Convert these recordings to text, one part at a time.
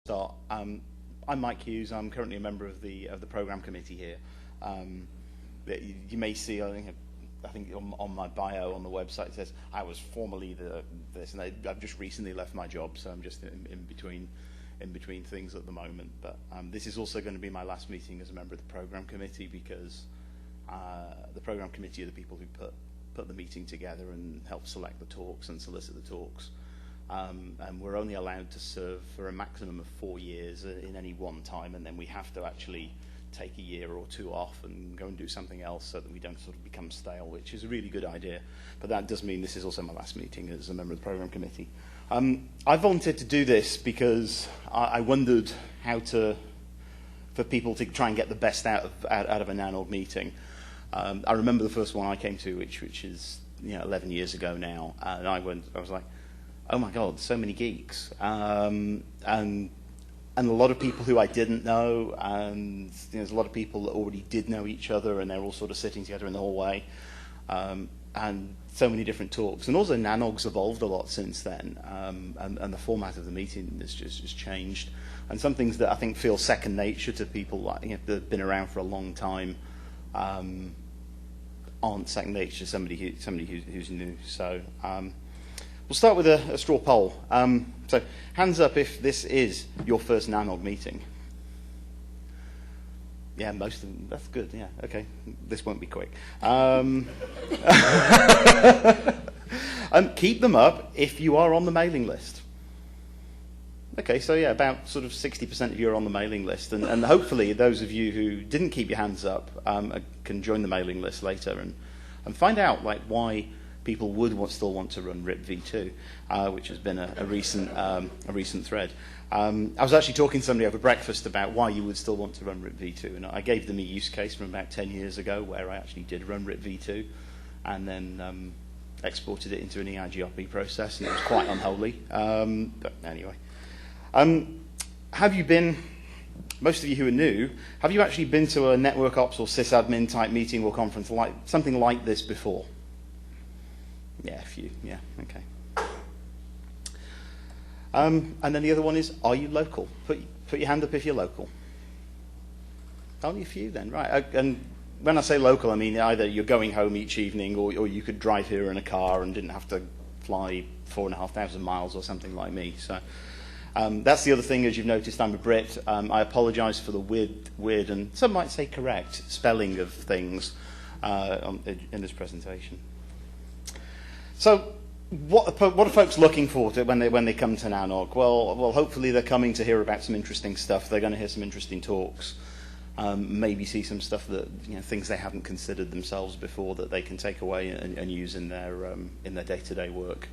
start. I'm Mike Hughes. I'm currently a member of the program committee here. You may see, I think on my bio on the website it says I was formerly this, and I've just recently left my job, so I'm just in between things at the moment. But this is also going to be my last meeting as a member of the program committee, because the program committee are the people who put the meeting together and help select the talks and solicit the talks. And we're only allowed to serve for a maximum of 4 years in any one time, and then we have to actually take a year or two off and go and do something else so that we don't sort of become stale, which is a really good idea. But that does mean this is also my last meeting as a member of the program committee. I volunteered to do this because I wondered for people to try and get the best out of a NANOG meeting. I remember the first one I came to, which is 11 years ago now, and I was like, oh my God, so many geeks, and a lot of people who I didn't know, and there's a lot of people that already did know each other, and they're all sort of sitting together in the hallway, and so many different talks. And also NANOG's evolved a lot since then, and the format of the meeting has just changed. And some things that I think feel second nature to people that have been around for a long time aren't second nature to somebody who's new. So. We'll start with a straw poll. So hands up if this is your first NANOG meeting. Yeah, most of them. That's good, yeah. Okay, this won't be quick. Keep them up if you are on the mailing list. Okay, so yeah, about sort of 60% of you are on the mailing list. And hopefully those of you who didn't keep your hands up can join the mailing list later and find out why people would still want to run RIP v2, which has been a recent thread. I was actually talking to somebody over breakfast about why you would still want to run RIP v2, and I gave them a use case from about 10 years ago where I actually did run RIP v2, and then exported it into an EIGRP process, and it was quite unholy. But anyway, have you been? Most of you who are new, have you actually been to a network ops or sysadmin type meeting or conference something like this before? Yeah, a few. Yeah, okay. And then the other one is, are you local? Put your hand up if you're local. Only a few then, right. And when I say local, I mean either you're going home each evening or you could drive here in a car and didn't have to fly 4,500 miles or something like me. So that's the other thing, as you've noticed, I'm a Brit. I apologise for the weird and some might say correct spelling of things in this presentation. So what are folks looking for when they come to NANOG? Well, hopefully they're coming to hear about some interesting stuff. They're going to hear some interesting talks, maybe see some stuff that things they haven't considered themselves before that they can take away and use in their day-to-day work.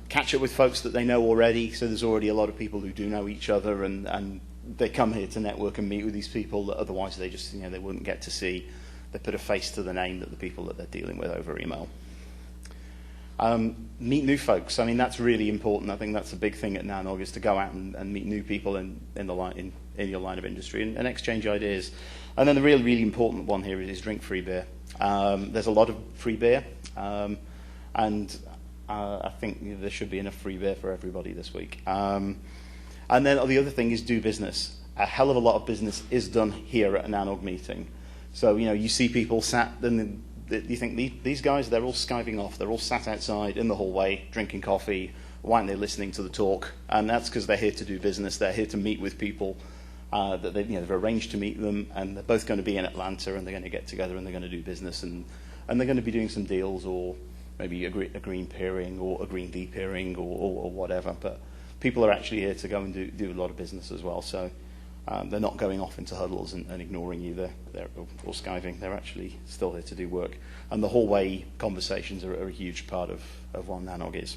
Catch up with folks that they know already. So there's already a lot of people who do know each other, and they come here to network and meet with these people that otherwise they just they wouldn't get to see. They put a face to the name that the people that they're dealing with over email. Meet new folks. I mean, that's really important. I think that's a big thing at NANOG, is to go out and meet new people in your line of industry and exchange ideas. And then the really important one here is drink free beer. There's a lot of free beer, and I think there should be enough free beer for everybody this week. And then the other thing is do business. A hell of a lot of business is done here at a NANOG meeting. So you see people sat and you think these guys, they're all skiving off. They're all sat outside in the hallway drinking coffee. Why aren't they listening to the talk? And that's because they're here to do business. They're here to meet with people that they've arranged to meet them, and they're both going to be in Atlanta, and they're going to get together and they're going to do business, and they're going to be doing some deals, or maybe a green peering or a green depeering or whatever. But people are actually here to go and do a lot of business as well. So they're not going off into huddles and ignoring you or skiving. They're actually still here to do work. And the hallway conversations are a huge part of what NANOG is.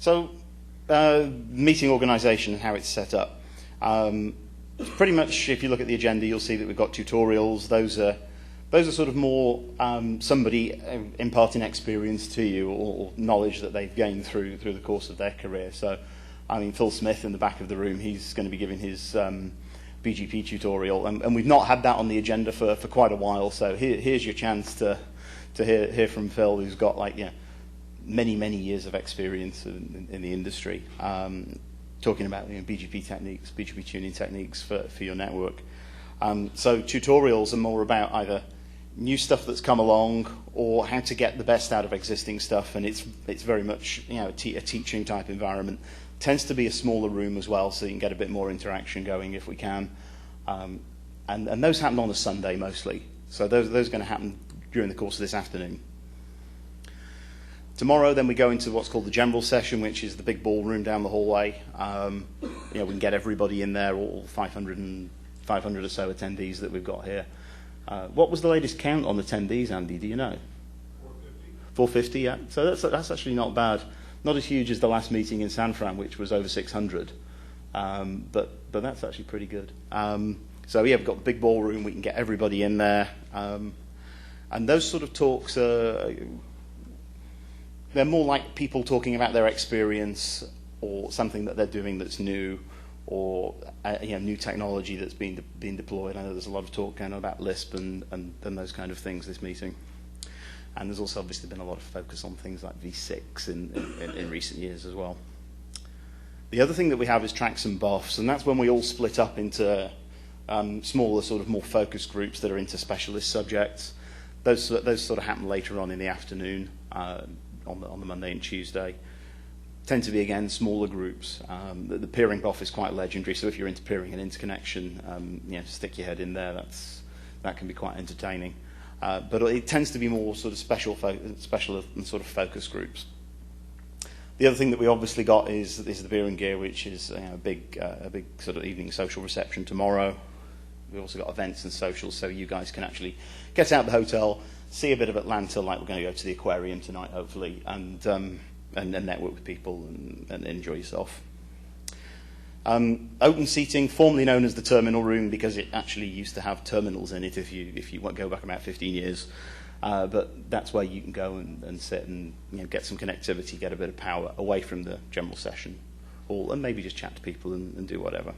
So meeting organisation and how it's set up. Pretty much, if you look at the agenda, you'll see that we've got tutorials. Those are sort of more somebody imparting experience to you or knowledge that they've gained through the course of their career. So I mean, Phil Smith in the back of the room, he's going to be giving his BGP tutorial, and we've not had that on the agenda for quite a while, so here's your chance to hear from Phil, who's got many years of experience in the industry, talking about BGP techniques, BGP tuning techniques for your network. So tutorials are more about either new stuff that's come along or how to get the best out of existing stuff, and it's very much a teaching type environment. Tends to be a smaller room as well, so you can get a bit more interaction going if we can. And those happen on a Sunday mostly, so those are going to happen during the course of this afternoon. Tomorrow, then we go into what's called the general session, which is the big ballroom down the hallway. We can get everybody in there, all 500 or so attendees that we've got here. What was the latest count on attendees, Andy? Do you know? 450, yeah. So that's actually not bad. Not as huge as the last meeting in San Fran, which was over 600. But that's actually pretty good. So yeah, we've got the big ballroom. We can get everybody in there. And those sort of talks they're more like people talking about their experience or something that they're doing that's new, or new technology that's being deployed. I know there's a lot of talk going on about Lisp and those kind of things this meeting. And there's also obviously been a lot of focus on things like V6 in recent years as well. The other thing that we have is tracks and buffs, and that's when we all split up into smaller, sort of more focused groups that are into specialist subjects. Those sort of happen later on in the afternoon on the Monday and Tuesday. Tend to be, again, smaller groups. The peering buff is quite legendary, so if you're into peering and interconnection, stick your head in there. That can be quite entertaining. But it tends to be more sort of special and sort of focus groups. The other thing that we obviously got is the beer and gear, which is a big sort of evening social reception tomorrow. We've also got events and socials, so you guys can actually get out of the hotel, see a bit of Atlanta, like we're going to go to the aquarium tonight, hopefully, and network with people and enjoy yourself. Open seating, formerly known as the terminal room, because it actually used to have terminals in it if you go back about 15 years. But that's where you can go and sit and get some connectivity, get a bit of power away from the general session hall, and maybe just chat to people and do whatever.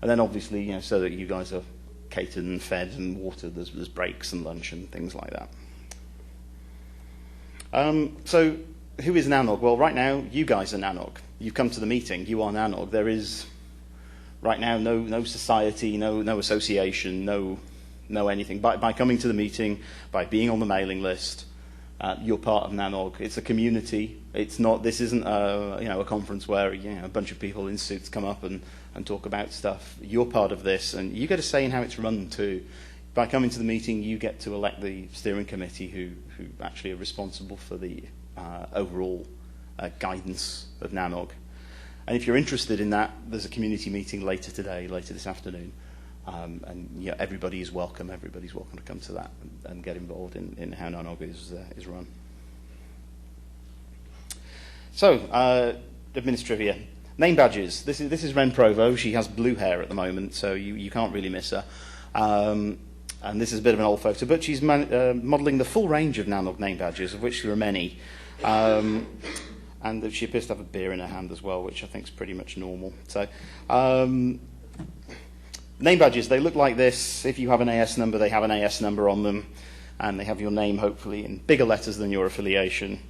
And then obviously, so that you guys are catered and fed and watered, there's breaks and lunch and things like that. So who is NANOG? Well, right now, you guys are NANOG. You've come to the meeting. You are NANOG. There is, right now, no society, no association, no anything. By coming to the meeting, by being on the mailing list, you're part of NANOG. It's a community. This isn't a conference where a bunch of people in suits come up and talk about stuff. You're part of this, and you get a say in how it's run too. By coming to the meeting, you get to elect the steering committee who actually are responsible for the overall guidance of NANOG. And if you're interested in that, there's a community meeting later this afternoon. And everybody is welcome. Everybody's welcome to come to that and get involved in how NANOG is run. So, administrivia. Name badges. This is Ren Provo. She has blue hair at the moment, so you can't really miss her. And this is a bit of an old photo, but she's modelling the full range of NANOG name badges, of which there are many. And she appears to have a beer in her hand as well, which I think is pretty much normal. So, name badges, they look like this. If you have an AS number, they have an AS number on them, and they have your name, hopefully, in bigger letters than your affiliation,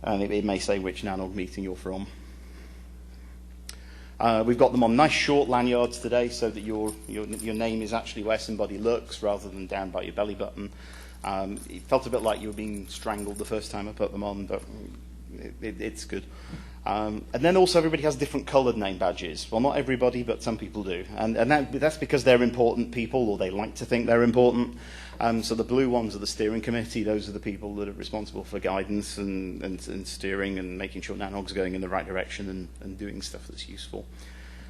and it may say which NANOG meeting you're from. We've got them on nice short lanyards today, so that your name is actually where somebody looks, rather than down by your belly button. It felt a bit like you were being strangled the first time I put them on, but it's good. And then also everybody has different coloured name badges. Well, not everybody, but some people do. And that's because they're important people, or they like to think they're important. So the blue ones are the steering committee. Those are the people that are responsible for guidance and steering and making sure NANOG's going in the right direction and doing stuff that's useful.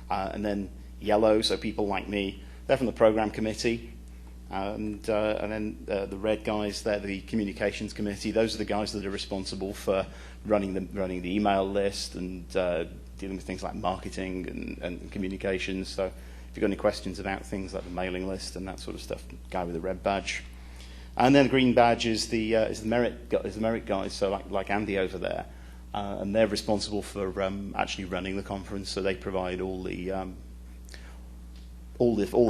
And then yellow, so people like me, they're from the program committee. And then the red guys, they're the communications committee. Those are the guys that are responsible for running the email list and dealing with things like marketing and communications. So if you've got any questions about things like the mailing list and that sort of stuff, guy with the red badge. And then the green badge is the merit guys, so like Andy over there. And they're responsible for actually running the conference, so they provide all the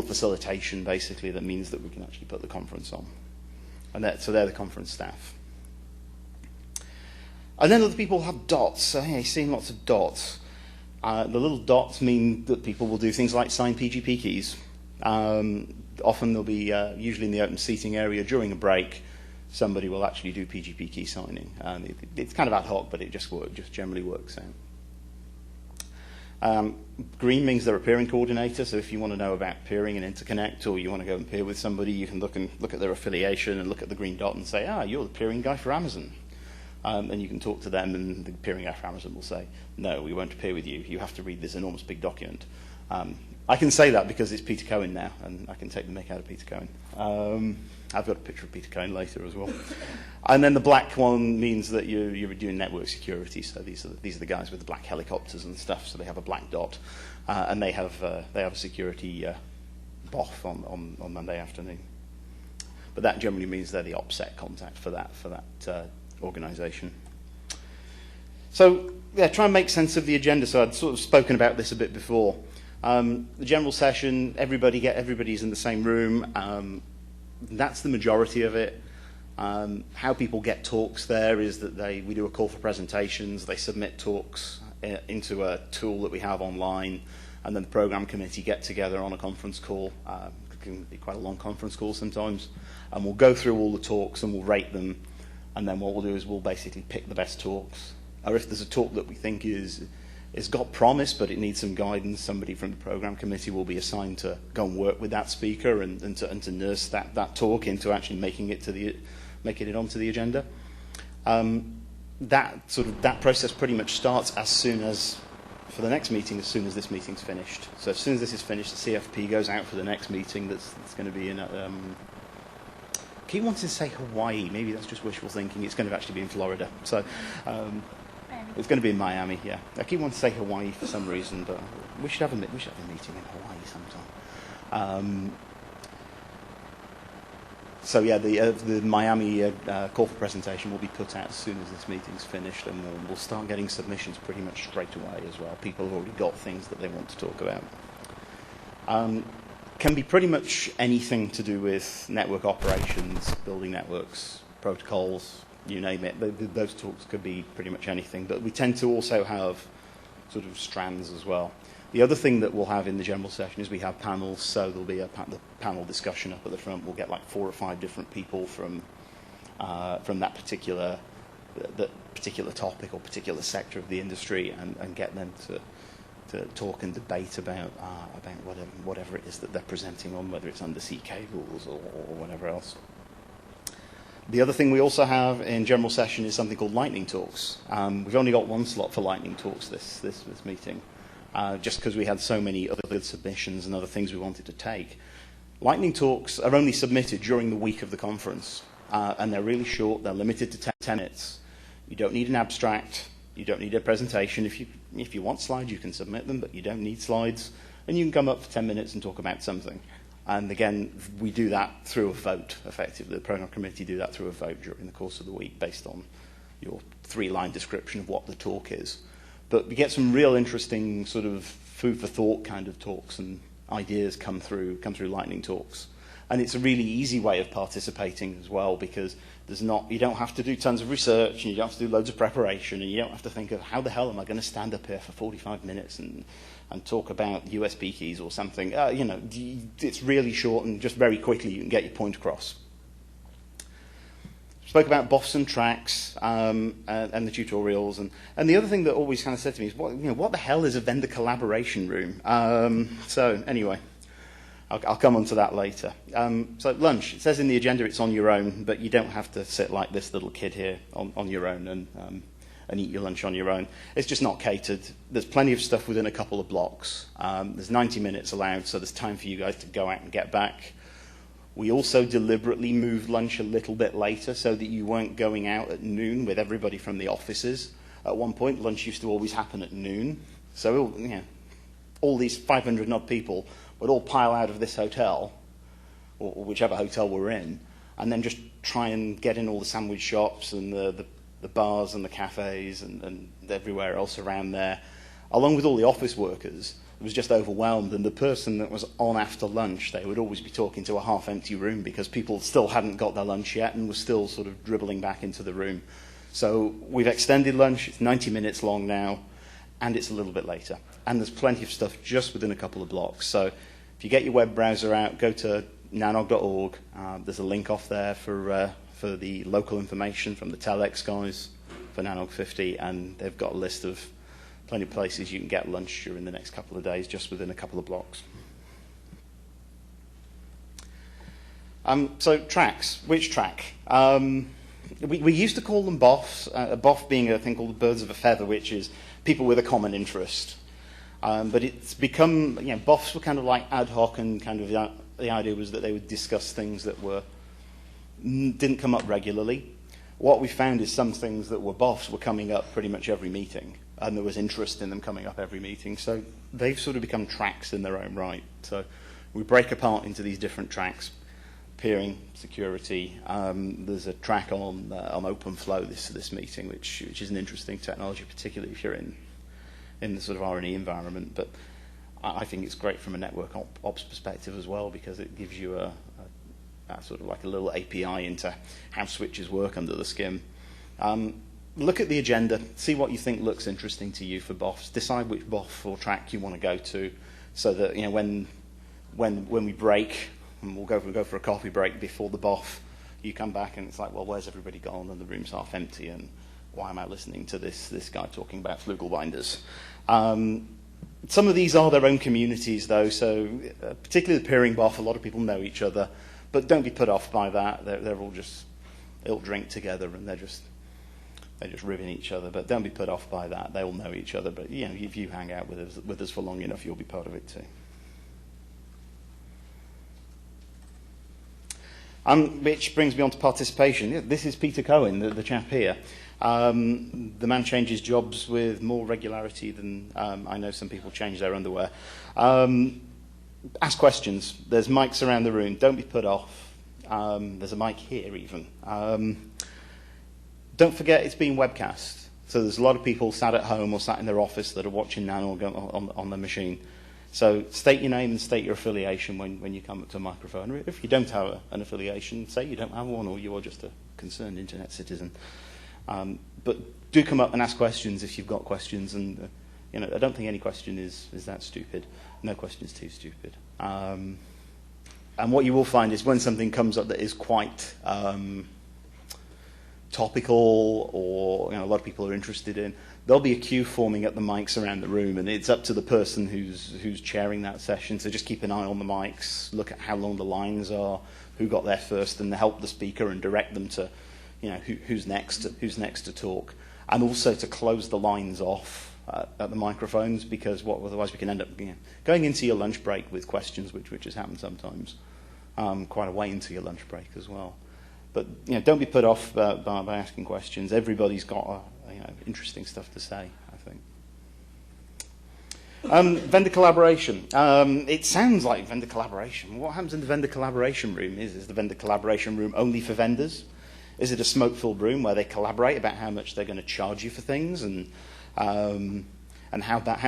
facilitation, basically, that means that we can actually put the conference on. And so they're the conference staff. And then other people have dots. So hey, seeing lots of dots. The little dots mean that people will do things like sign PGP keys. Often they'll be, usually in the open seating area during a break, somebody will actually do PGP key signing. It's kind of ad hoc, but it just generally works out. Green means they're a peering coordinator, so if you want to know about peering and interconnect, or you want to go and peer with somebody, you can look at their affiliation and look at the green dot and say, you're the peering guy for Amazon. And you can talk to them, and the peering guy for Amazon will say, no, we won't peer with you. You have to read this enormous big document. I can say that because it's Peter Cohen now, and I can take the mick out of Peter Cohen. I've got a picture of Peter Cohen later as well. And then the black one means that you're doing network security. So these are the guys with the black helicopters and stuff. So they have a black dot, and they have a security BOF on Monday afternoon. But that generally means they're the OPSEC contact for that organisation. So yeah, try and make sense of the agenda. So I'd sort of spoken about this a bit before. The general session, everybody's in the same room. That's the majority of it. How people get talks there is that we do a call for presentations, they submit talks into a tool that we have online, and then the program committee get together on a conference call. It can be quite a long conference call sometimes, and we'll go through all the talks and we'll rate them, and then what we'll do is we'll basically pick the best talks. Or if there's a talk that we think it's got promise, but it needs some guidance, somebody from the program committee will be assigned to go and work with that speaker and to nurse that talk into actually making it onto the agenda. That process pretty much starts as soon as this meeting's finished. So as soon as this is finished, the CFP goes out for the next meeting that's going to be in. I keep wanting to say Hawaii. Maybe that's just wishful thinking. It's going to actually be in Florida. So. It's going to be in Miami, yeah. I keep wanting to say Hawaii for some reason, but we should have a meeting in Hawaii sometime. So yeah, the Miami call for presentation will be put out as soon as this meeting's finished, and we'll start getting submissions pretty much straight away as well. People have already got things that they want to talk about. Can be pretty much anything to do with network operations, building networks, protocols, you name it. Those talks could be pretty much anything, but we tend to also have sort of strands as well. The other thing that we'll have in the general session is we have panels, so there'll be the panel discussion up at the front. We'll get like 4 or 5 different people from that particular topic or particular sector of the industry, and get them to talk and debate about whatever it is that they're presenting on, whether it's undersea cables or whatever else. The other thing we also have in general session is something called lightning talks. We've only got 1 slot for lightning talks this meeting, just because we had so many other submissions and other things we wanted to take. Lightning talks are only submitted during the week of the conference, and they're really short. They're limited to 10 minutes. You don't need an abstract. You don't need a presentation. If you want slides, you can submit them, but you don't need slides. And you can come up for 10 minutes and talk about something. And again, we do that through a vote, effectively. The program committee do that through a vote during the course of the week based on your 3-line description of what the talk is. But we get some real interesting sort of food for thought kind of talks, and ideas come through lightning talks. And it's a really easy way of participating as well, because you don't have to do tons of research, and you don't have to do loads of preparation, and you don't have to think of how the hell am I going to stand up here for 45 minutes and talk about USB keys or something. It's really short, and just very quickly you can get your point across. Spoke about BOFs and tracks and the tutorials, and the other thing that always kind of said to me is, what the hell is a vendor collaboration room? So anyway, I'll come on to that later. So lunch, it says in the agenda it's on your own, but you don't have to sit like this little kid here on your own and eat your lunch on your own. It's just not catered. There's plenty of stuff within a couple of blocks. There's 90 minutes allowed, so there's time for you guys to go out and get back. We also deliberately moved lunch a little bit later so that you weren't going out at noon with everybody from the offices. At one point, lunch used to always happen at noon. So all these 500 and odd people would all pile out of this hotel, or whichever hotel we're in, and then just try and get in all the sandwich shops and the bars and the cafes and everywhere else around there, along with all the office workers. It was just overwhelmed, and the person that was on after lunch, they would always be talking to a half-empty room because people still hadn't got their lunch yet and were still sort of dribbling back into the room. So we've extended lunch. It's 90 minutes long now, and it's a little bit later. And there's plenty of stuff just within a couple of blocks. So if you get your web browser out, go to nanog.org. There's a link off there for the local information from the Telex guys for NANOG 50, and they've got a list of plenty of places you can get lunch during the next couple of days just within a couple of blocks. So tracks. Which track? We used to call them BOFs, BOF being a thing called the birds of a feather, which is people with a common interest. But it's become, BOFs were kind of like ad hoc, and kind of the idea was that they would discuss things that didn't come up regularly. What we found is some things that were BOFs were coming up pretty much every meeting, and there was interest in them coming up every meeting. So they've sort of become tracks in their own right. So we break apart into these different tracks. Peering, security. There's a track on OpenFlow this meeting, which is an interesting technology, particularly if you're in the sort of R&E environment. But I think it's great from a network ops perspective as well, because it gives you a sort of like a little API into how switches work under the skin. Look at the agenda, see what you think looks interesting to you for BOFs. Decide which BOF or track you want to go to, so that when we break. And we'll go for a coffee break before the BOF. You come back and it's like, well, where's everybody gone? And the room's half empty. And why am I listening to this guy talking about Flugelbinders? Some of these are their own communities, though. So particularly the peering BOF, a lot of people know each other. But don't be put off by that. They're all just, they'll drink together and they're just ribbing each other. But don't be put off by that. They all know each other. But if you hang out with us for long enough, you'll be part of it too. Which brings me on to participation. This is Peter Cohen, the chap here. The man changes jobs with more regularity than I know some people change their underwear. Ask questions. There's mics around the room. Don't be put off. There's a mic here even. Don't forget it's being webcast. So there's a lot of people sat at home or sat in their office that are watching NANOG on the machine. So state your name and state your affiliation when you come up to a microphone. If you don't have an affiliation, say you don't have one, or you are just a concerned internet citizen. But do come up and ask questions if you've got questions. And I don't think any question is that stupid. No question is too stupid. And what you will find is when something comes up that is quite topical, or a lot of people are interested in, there'll be a queue forming at the mics around the room, and it's up to the person who's chairing that session. So just keep an eye on the mics, look at how long the lines are, who got there first, and help the speaker and direct them to, who's next to talk, and also to close the lines off at the microphones, because otherwise we can end up going into your lunch break with questions, which has happened sometimes, quite a way into your lunch break as well. But don't be put off by asking questions. Everybody's got interesting stuff to say, I think. Vendor collaboration. It sounds like vendor collaboration. What happens in the vendor collaboration room? Is the vendor collaboration room only for vendors? Is it a smoke-filled room where they collaborate about how much they're going to charge you for things, and how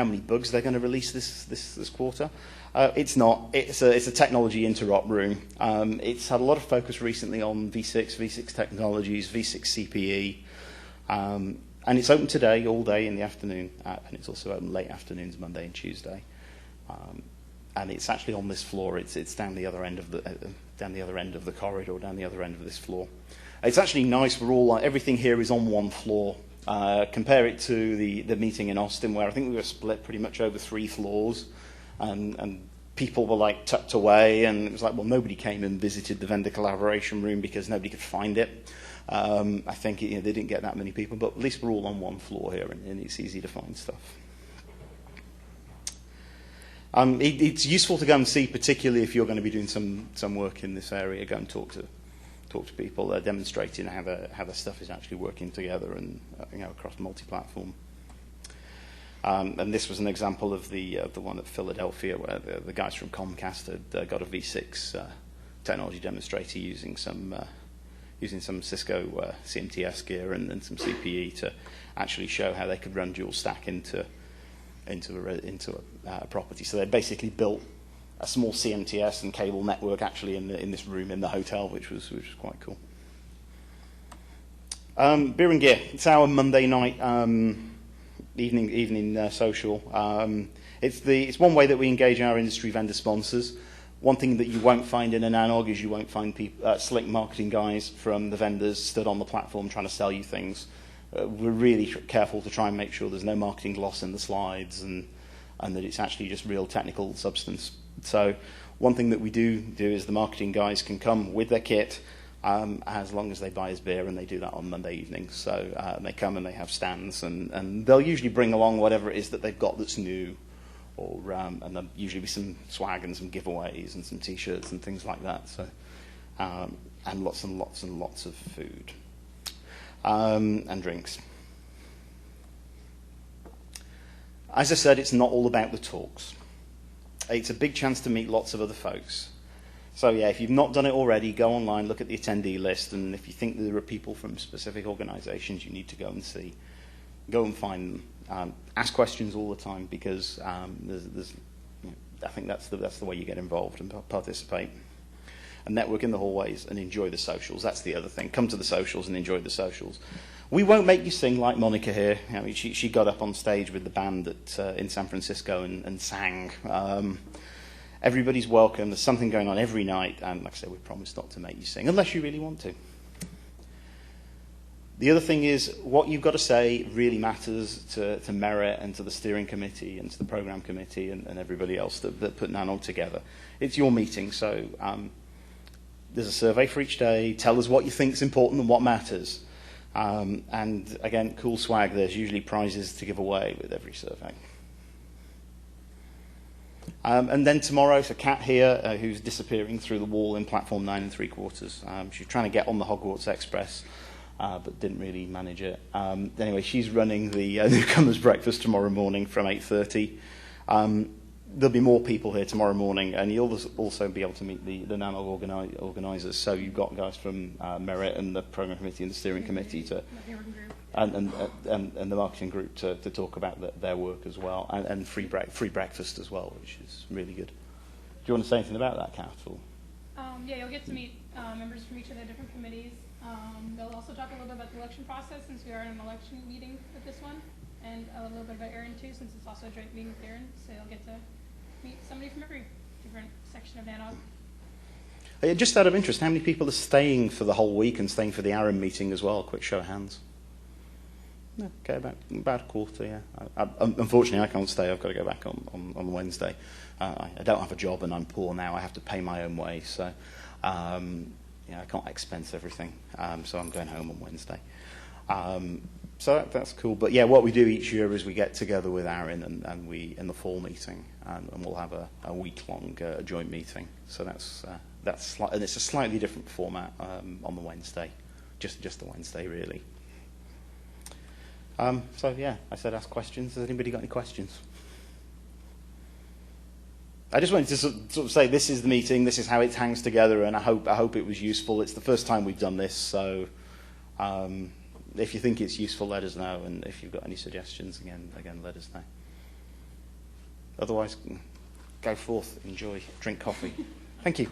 many bugs they're going to release this quarter? It's not. It's a technology interop room. It's had a lot of focus recently on V6 technologies, V6 CPE, and it's open today, all day in the afternoon, and it's also open late afternoons, Monday and Tuesday. And it's actually on this floor. It's down the other end of the corridor, down the other end of this floor. It's actually nice. Everything here is on one floor. Compare it to the meeting in Austin, where I think we were split pretty much over 3 floors. And people were like tucked away, and it was like, well, nobody came and visited the vendor collaboration room because nobody could find it. I think they didn't get that many people, but at least we're all on one floor here, and it's easy to find stuff. It's useful to go and see, particularly if you're going to be doing some work in this area. Go and talk to people, demonstrating how the stuff is actually working together and across multi-platform. And this was an example of the one at Philadelphia, where the guys from Comcast had got a V6 technology demonstrator using some Cisco CMTS gear and some CPE to actually show how they could run dual stack into a property. So they basically built a small CMTS and cable network actually in this room in the hotel, which was quite cool. Beer and Gear. It's our Monday night evening social. It's one way that we engage our industry vendor sponsors. One thing that you won't find in a NANOG is you won't find slick marketing guys from the vendors stood on the platform trying to sell you things. We're really careful to try and make sure there's no marketing gloss in the slides and that it's actually just real technical substance. So one thing that we do is the marketing guys can come with their kit as long as they buy us beer, and they do that on Monday evenings. So they come and they have stands, and they'll usually bring along whatever it is that they've got that's new, or and there'll usually be some swag and some giveaways and some T-shirts and things like that. So and lots and lots and lots of food and drinks. As I said, it's not all about the talks. It's a big chance to meet lots of other folks. So yeah, if you've not done it already, go online, look at the attendee list, and if you think there are people from specific organizations you need to go and see, go and find them. Ask questions all the time, because I think that's the way you get involved and participate. And network in the hallways and enjoy the socials. That's the other thing. Come to the socials and enjoy the socials. We won't make you sing like Monica here. I mean, she got up on stage with the band in San Francisco and sang. Everybody's welcome. There's something going on every night, and like I said, we promise not to make you sing, unless you really want to. The other thing is, what you've got to say really matters to Merit and to the steering committee and to the program committee and everybody else that put NANOG together. It's your meeting, so there's a survey for each day. Tell us what you think is important and what matters. And again, cool swag. There's usually prizes to give away with every survey. And then tomorrow, so Kat here, who's disappearing through the wall in platform 9 3/4. She's trying to get on the Hogwarts Express, but didn't really manage it. Anyway, she's running the Newcomers Breakfast tomorrow morning from 8:30. There'll be more people here tomorrow morning, and you'll also be able to meet the NANOG organisers. So you've got guys from Merit and the program committee and the steering committee and the marketing group to talk about their work as well, and free breakfast as well, which is really good. Do you want to say anything about that, Kat? Yeah, you'll get to meet members from each of the different committees. They'll also talk a little bit about the election process, since we are in an election meeting with this one, and a little bit about Erin too, since it's also a joint meeting with Erin. So you'll get to meet somebody from every different section of NANOG. Just out of interest, how many people are staying for the whole week and staying for the Aaron meeting as well? Quick show of hands. Yeah, okay, about a quarter, yeah. Unfortunately, I can't stay. I've got to go back on Wednesday. I don't have a job and I'm poor now. I have to pay my own way, so I can't expense everything. So I'm going home on Wednesday. So that's cool. But yeah, what we do each year is we get together with Aaron and we in the fall meeting, and we'll have a week-long joint meeting. So and it's a slightly different format on the Wednesday, just the Wednesday really. So yeah, I said ask questions. Has anybody got any questions? I just wanted to sort of say this is the meeting, this is how it hangs together, and I hope it was useful. It's the first time we've done this, so if you think it's useful, let us know, and if you've got any suggestions, again, let us know. Otherwise, go forth, enjoy, drink coffee. Thank you.